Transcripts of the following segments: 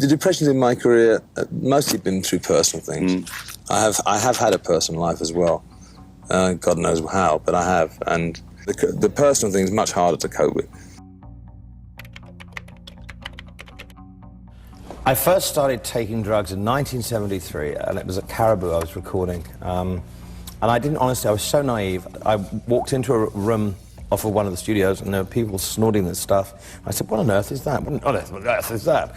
The depressions in my career mostly been through personal things. I have had a personal life as well. God knows how, but I have. And the personal thing is much harder to cope with. I first started taking drugs in 1973, and it was at Caribou I was recording. And I didn't, honestly, I was so naive. I walked into a room off of one of the studios, and there were people snorting this stuff. I said, what on earth is that? What on earth is that?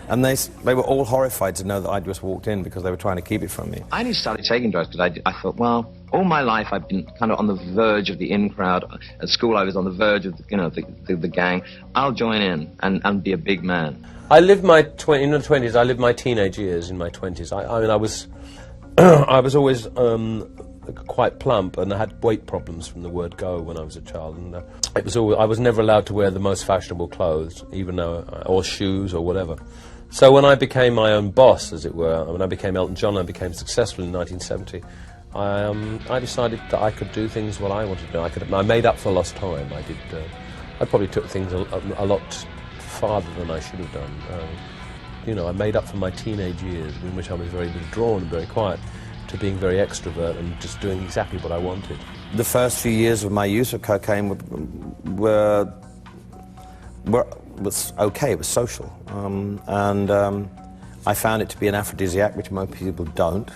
And they were all horrified to know that I'd just walked in because they were trying to keep it from me. I only started taking drugs because I thought, well, all my life I've been kind of on the verge of the in crowd. At school I was on the verge of, the gang. I'll join in and be a big man. I lived in the 20s, I lived my teenage years in my 20s. I mean, I was I was always quite plump, and I had weight problems from the word go when I was a child. And it was always, I was never allowed to wear the most fashionable clothes, even though, or shoes or whatever. So when I became my own boss, as it were, when I became Elton John, I became successful in 1970. I decided that I could do things what I wanted to do. I made up for lost time. I probably took things a lot farther than I should have done. I made up for my teenage years, in which I was very withdrawn and very quiet, to being very extrovert and just doing exactly what I wanted. The first few years of my use of cocaine was okay, it was social. I found it to be an aphrodisiac, which most people don't.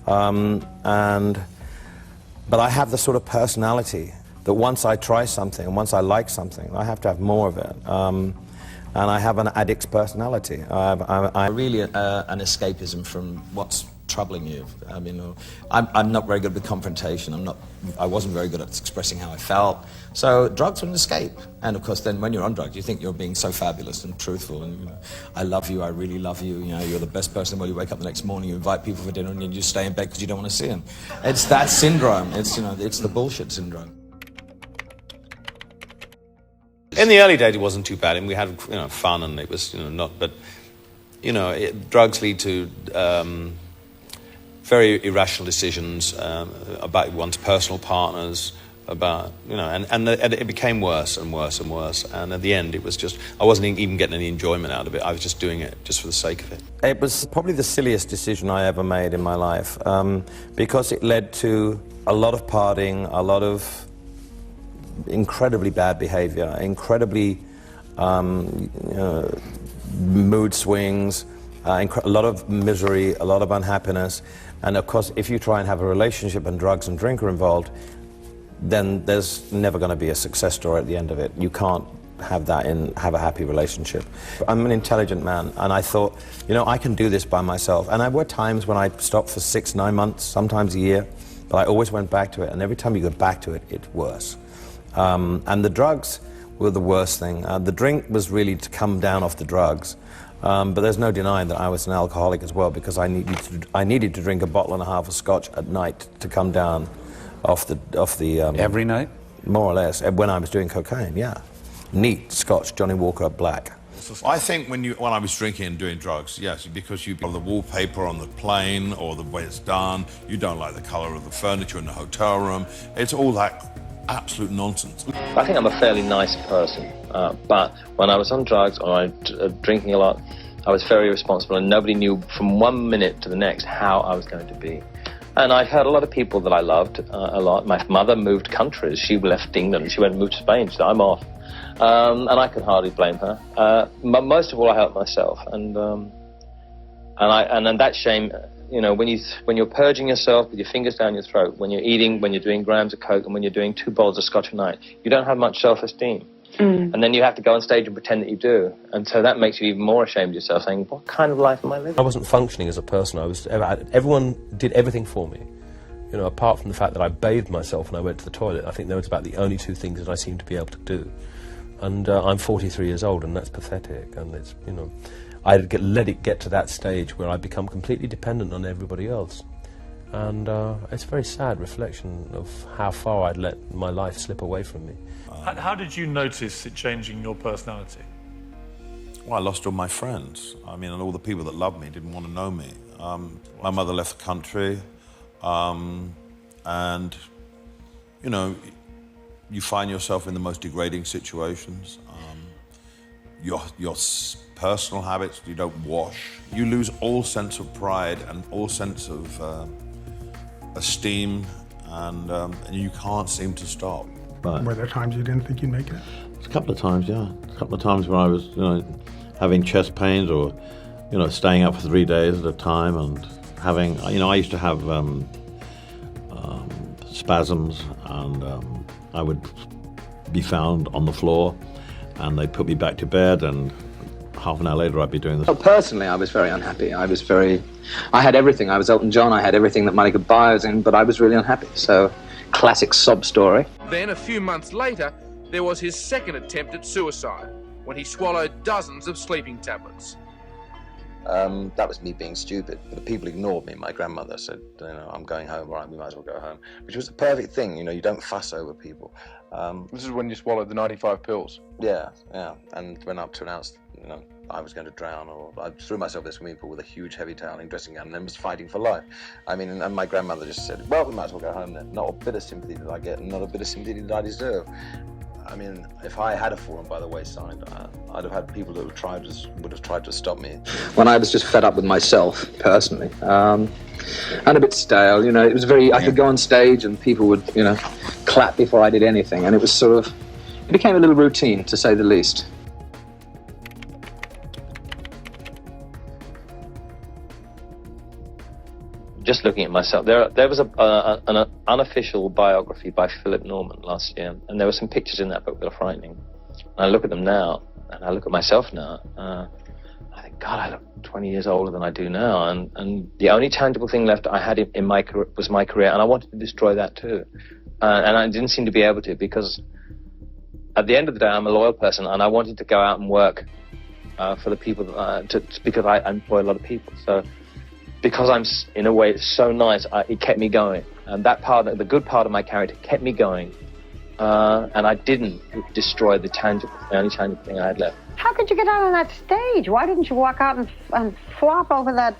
But I have the sort of personality that once I try something and once I like something, I have to have more of it. And I have an addict's personality. I'm really an escapism from what's troubling you. I mean, I'm not very good with confrontation. I wasn't very good at expressing how I felt. So drugs were an escape. And of course, then when you're on drugs, you think you're being so fabulous and truthful. And I love you. I really love you. You're the best person in the world. You wake up the next morning, you invite people for dinner, and you just stay in bed because you don't want to see them. It's that syndrome. It's the bullshit syndrome. In the early days, it wasn't too bad, and we had fun, and it was not. But drugs lead to very irrational decisions about one's personal partners, about and it became worse and worse and worse. And at the end, it was just I wasn't even getting any enjoyment out of it. I was just doing it just for the sake of it. It was probably the silliest decision I ever made in my life because it led to a lot of partying, a lot of incredibly bad behavior, incredibly mood swings, a lot of misery, a lot of unhappiness. And of course, if you try and have a relationship and drugs and drink are involved, then there's never going to be a success story at the end of it. You can't have that and have a happy relationship. I'm an intelligent man, and I thought, I can do this by myself. And there were times when I stopped for 6-9 months, sometimes a year, but I always went back to it. And every time you go back to it, it's worse. And the drugs were the worst thing. The drink was really to come down off the drugs. But there's no denying that I was an alcoholic as well, because I needed to drink a bottle and a half of scotch at night to come down off the every night? More or less, when I was doing cocaine, yeah. Neat scotch, Johnny Walker Black. I think when I was drinking and doing drugs, yes, because you on the wallpaper on the plane or the way it's done, you don't like the colour of the furniture in the hotel room. It's all that absolute nonsense. I think I'm a fairly nice person, but when I was on drugs or drinking a lot, I was very irresponsible, and nobody knew from one minute to the next how I was going to be. And I had a lot of people that I loved a lot. My mother moved countries. She left England. She went and moved to Spain. She said, I'm off. And I could hardly blame her. But most of all, I helped myself. And that shame, when you're purging yourself with your fingers down your throat, when you're eating, when you're doing grams of coke, and when you're doing 2 bowls of scotch a night, you don't have much self-esteem. And then you have to go on stage and pretend that you do. And so that makes you even more ashamed of yourself, saying, what kind of life am I living? I wasn't functioning as a person. Everyone did everything for me. Apart from the fact that I bathed myself when I went to the toilet, I think that was about the only 2 things that I seemed to be able to do. And I'm 43 years old, and that's pathetic. And it's, I let it get to that stage where I become completely dependent on everybody else. And it's a very sad reflection of how far I'd let my life slip away from me. How did you notice it changing your personality? Well, I lost all my friends. I mean, and all the people that loved me didn't want to know me. My mother left the country, and, you find yourself in the most degrading situations. your personal habits. You don't wash. You lose all sense of pride and all sense of esteem, and you can't seem to stop. But Were there times you didn't think you'd make it? a couple of times, yeah. A couple of times when I was, having chest pains or, staying up for 3 days at a time and having, I used to have spasms, and I would be found on the floor, and they'd put me back to bed, and half an hour later I'd be doing this. Well, personally, I was very unhappy. I had everything. I was Elton John. I had everything that money could buy. But I was really unhappy. So, classic sob story. Then, a few months later, there was his second attempt at suicide, when he swallowed dozens of sleeping tablets. That was me being stupid. But the people ignored me. My grandmother said, I'm going home, all right, we might as well go home. Which was the perfect thing, you don't fuss over people. This is when you swallowed the 95 pills? Yeah. And went up to announce, I was going to drown, or I threw myself in the swimming pool with a huge heavy toweling dressing gown and then was fighting for life. And my grandmother just said, well, we might as well go home then. Not a bit of sympathy did I get, and not a bit of sympathy did I deserve. If I had fallen by the wayside, I'd have had people that would have tried to stop me. When I was just fed up with myself, personally, and a bit stale, it was I could go on stage and people would, clap before I did anything, and it was it became a little routine, to say the least. Just looking at myself, there was an unofficial biography by Philip Norman last year, and there were some pictures in that book that are frightening. And I look at them now, and I look at myself now, I think, God, I look 20 years older than I do now, and the only tangible thing left I had in my career was my career, and I wanted to destroy that too. And I didn't seem to be able to, because at the end of the day, I'm a loyal person, and I wanted to go out and work for the people, because I employ a lot of people. So, because I'm, in a way, so nice, it kept me going. And that part, the good part of my character, kept me going. And I didn't destroy the only tangible thing I had left. How could you get out on that stage? Why didn't you walk out and flop over that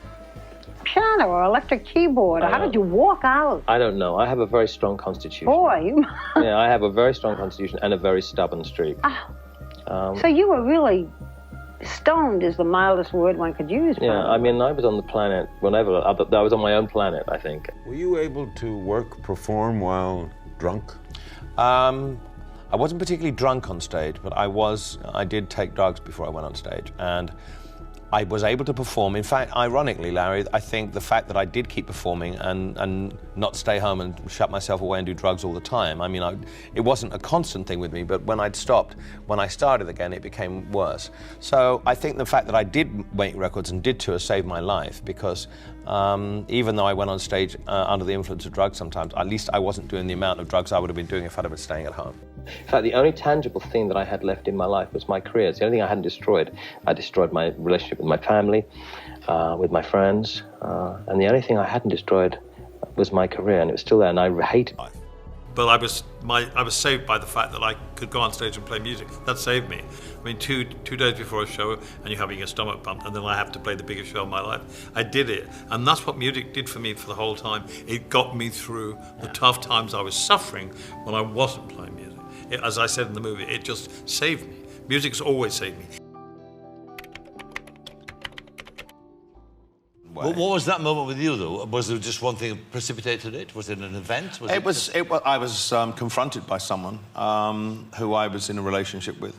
piano or electric keyboard? How did you walk out? I don't know. I have a very strong constitution. Boy, you... Yeah, I have a very strong constitution and a very stubborn streak. So you were really... Stoned is the mildest word one could use. Yeah, I was on the planet whenever. I was on my own planet, I think. Were you able to perform while drunk? I wasn't particularly drunk on stage, but I did take drugs before I went on stage, and I was able to perform. In fact, ironically, Larry, I think the fact that I did keep performing and not stay home and shut myself away and do drugs all the time, it wasn't a constant thing with me, but when I'd stopped, when I started again, it became worse. So I think the fact that I did make records and did tour saved my life, because even though I went on stage under the influence of drugs sometimes, at least I wasn't doing the amount of drugs I would have been doing if I'd have been staying at home. In fact, the only tangible thing that I had left in my life was my career. It's the only thing I hadn't destroyed. I destroyed my relationship with my family, with my friends, and the only thing I hadn't destroyed was my career, and it was still there, and I hated it. But I was saved by the fact that I could go on stage and play music. That saved me. Two days before a show, and you're having your stomach pumped, and then I have to play the biggest show of my life. I did it, and that's what music did for me for the whole time. It got me through the tough times I was suffering when I wasn't playing music. As I said in the movie, it just saved me. Music's always saved me. What was that moment with you, though? Was there just one thing that precipitated it? Was it an event? I was confronted by someone who I was in a relationship with.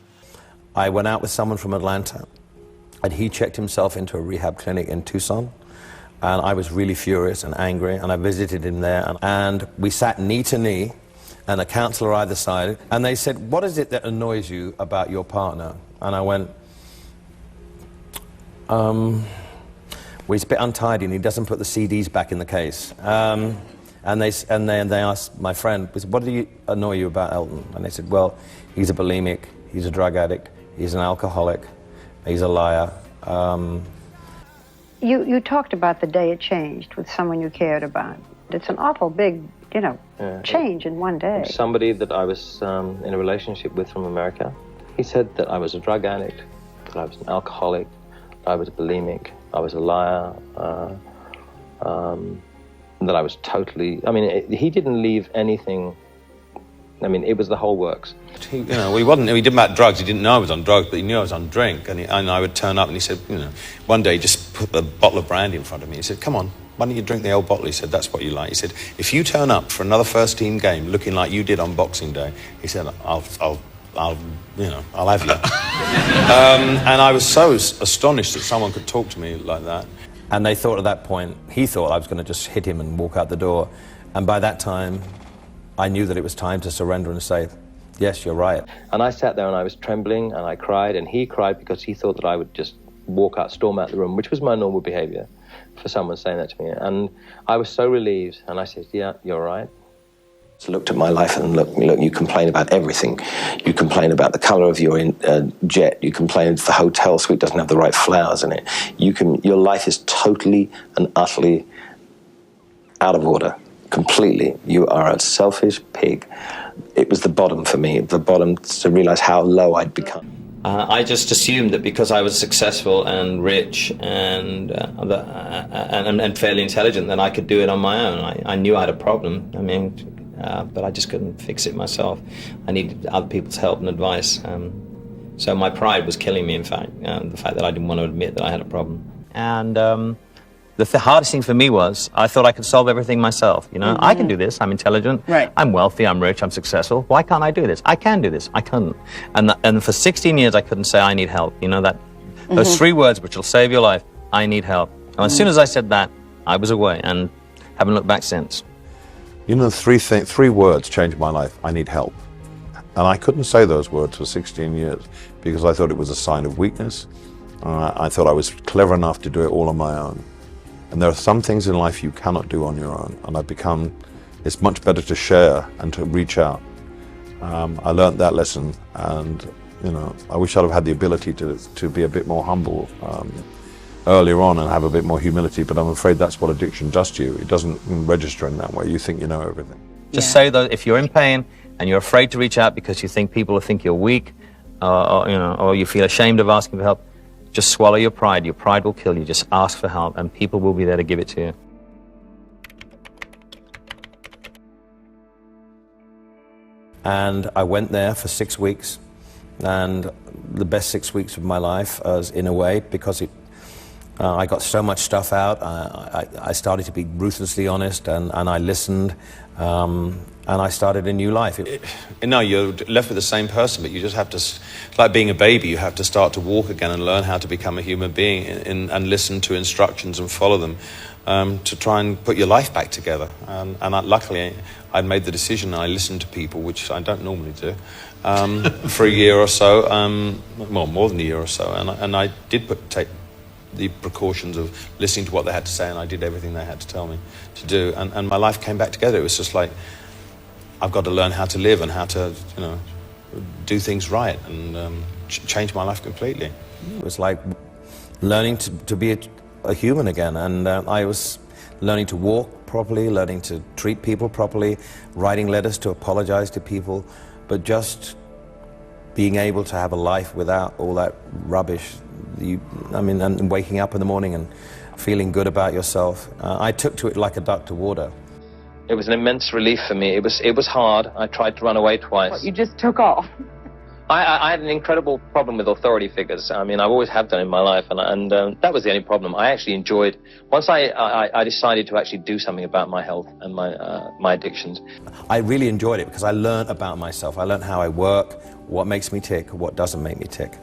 I went out with someone from Atlanta, and he checked himself into a rehab clinic in Tucson, and I was really furious and angry, and I visited him there, and we sat knee to knee, and a counselor either side, and they said, what is it that annoys you about your partner? And I went, well, he's a bit untidy and he doesn't put the CDs back in the case. And then they asked my friend, what do you annoy you about Elton? And they said, well, he's a bulimic, he's a drug addict, he's an alcoholic, he's a liar. You talked about the day it changed with someone you cared about. It's an awful big, change in one day. Somebody that I was in a relationship with from America, he said that I was a drug addict, that I was an alcoholic, that I was a bulimic, I was a liar, that I was totally... he didn't leave anything I mean, it was the whole works. He didn't about drugs. He didn't know I was on drugs, but he knew I was on drink. And I would turn up and he said, one day he just put a bottle of brandy in front of me. He said, come on, why don't you drink the old bottle? He said, that's what you like. He said, if you turn up for another first team game looking like you did on Boxing Day, he said, I'll have you. And I was so astonished that someone could talk to me like that. And they thought at that point, he thought I was going to just hit him and walk out the door. And by that time, I knew that it was time to surrender and say, yes, you're right. And I sat there and I was trembling and I cried, and he cried because he thought that I would just storm out the room, which was my normal behavior for someone saying that to me. And I was so relieved, and I said, yeah, you're right. So looked at my life and look, you complain about everything. You complain about the colour of your jet. You complain the hotel suite doesn't have the right flowers in it. Your life is totally and utterly out of order, completely. You are a selfish pig. It was the bottom for me, the bottom to realise how low I'd become. I just assumed that because I was successful and rich and fairly intelligent, that I could do it on my own. I knew I had a problem. I mean, but I just couldn't fix it myself. I needed other people's help and advice. So my pride was killing me, in fact, the fact that I didn't want to admit that I had a problem. And the hardest thing for me was I thought I could solve everything myself. I can do this. I'm intelligent. Right. I'm wealthy. I'm rich. I'm successful. Why can't I do this? I can do this. I couldn't. And for 16 years, I couldn't say I need help. Those 3 words which will save your life. I need help. And as soon as I said that, I was away and haven't looked back since. 3 words changed my life. I need help. And I couldn't say those words for 16 years because I thought it was a sign of weakness. I thought I was clever enough to do it all on my own. And there are some things in life you cannot do on your own. And it's much better to share and to reach out. I learned that lesson, and I wish I'd have had the ability to be a bit more humble earlier on and have a bit more humility, but I'm afraid that's what addiction does to you. It doesn't register in that way. You think you know everything. Just say that if you're in pain and you're afraid to reach out because you think people will think you're weak, or you feel ashamed of asking for help, just swallow your pride. Your pride will kill you. Just ask for help, and people will be there to give it to you. And I went there for 6 weeks, and the best 6 weeks of my life, in a way, because I got so much stuff out. I started to be ruthlessly honest, and I listened, and I started a new life. You're left with the same person, but you just have to, it's like being a baby, you have to start to walk again and learn how to become a human being and listen to instructions and follow them to try and put your life back together. Luckily, I'd made the decision and I listened to people, which I don't normally do, for a year or so, more than a year or so, and I did take the precautions of listening to what they had to say, and I did everything they had to tell me to do, and my life came back together. It was just like, I've got to learn how to live and how to, do things right, and change my life completely. It was like learning to be a human again, and I was learning to walk properly, learning to treat people properly, writing letters to apologize to people, but just being able to have a life without all that rubbish. And waking up in the morning and feeling good about yourself. I took to it like a duck to water. It was an immense relief for me. It was hard. I tried to run away twice. What, you just took off? I had an incredible problem with authority figures. I mean, I always have done in my life, and that was the only problem. I actually enjoyed, once I decided to actually do something about my health and my addictions. I really enjoyed it because I learned about myself. I learned how I work, what makes me tick, what doesn't make me tick.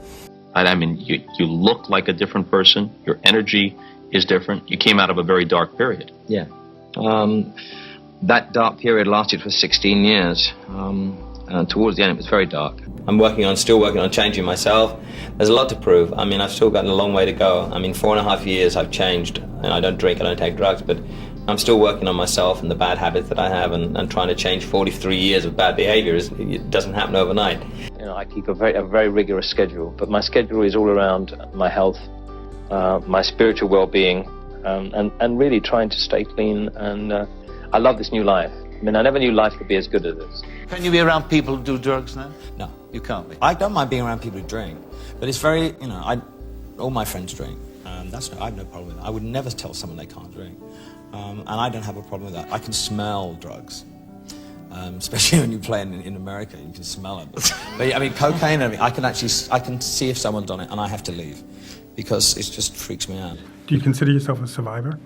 I mean, you look like a different person. Your energy is different. You came out of a very dark period. Yeah. That dark period lasted for 16 years. And towards the end, it was very dark. I'm still working on changing myself. There's a lot to prove. I mean, I've still got a long way to go. I mean, 4.5 years I've changed, and I don't drink, I don't take drugs, but I'm still working on myself and the bad habits that I have, and trying to change 43 years of bad behavior. It doesn't happen overnight. I keep a very rigorous schedule, but my schedule is all around my health, my spiritual well-being, and really trying to stay clean. And I love this new life. I mean, I never knew life could be as good as this. Can you be around people who do drugs now? No. You can't be. I don't mind being around people who drink, but it's very, all my friends drink. I have no problem with that. I would never tell someone they can't drink. And I don't have a problem with that. I can smell drugs. Especially when you play in America, you can smell it. But I mean, cocaine, I can see if someone's on it and I have to leave because it just freaks me out. Do you consider yourself a survivor?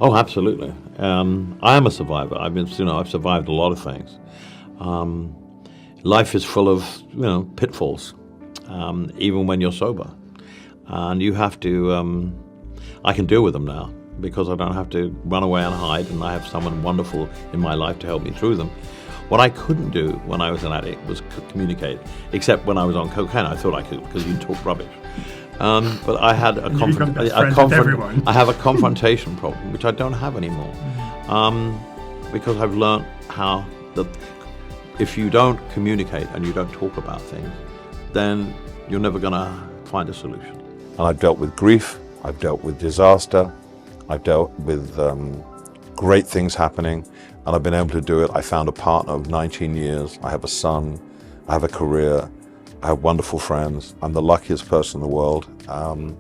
Oh, absolutely. I am a survivor. I've survived a lot of things. Life is full of, pitfalls, even when you're sober. And you have to, I can deal with them now because I don't have to run away and hide, and I have someone wonderful in my life to help me through them. What I couldn't do when I was an addict was communicate, except when I was on cocaine. I thought I could because you talk rubbish. But I had I have a confrontation problem, which I don't have anymore, because I've learned how that if you don't communicate and you don't talk about things, then you're never going to find a solution. And I've dealt with grief, I've dealt with disaster, I've dealt with great things happening, and I've been able to do it. I found a partner of 19 years, I have a son, I have a career, I have wonderful friends. I'm the luckiest person in the world. I'm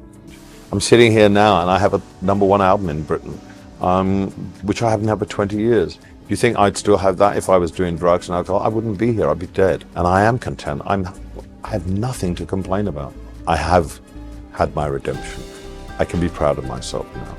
sitting here now and I have a #1 album in Britain, which I haven't had for 20 years. Do you think I'd still have that if I was doing drugs and alcohol? I wouldn't be here, I'd be dead. And I am content. I have nothing to complain about. I have had my redemption. I can be proud of myself now.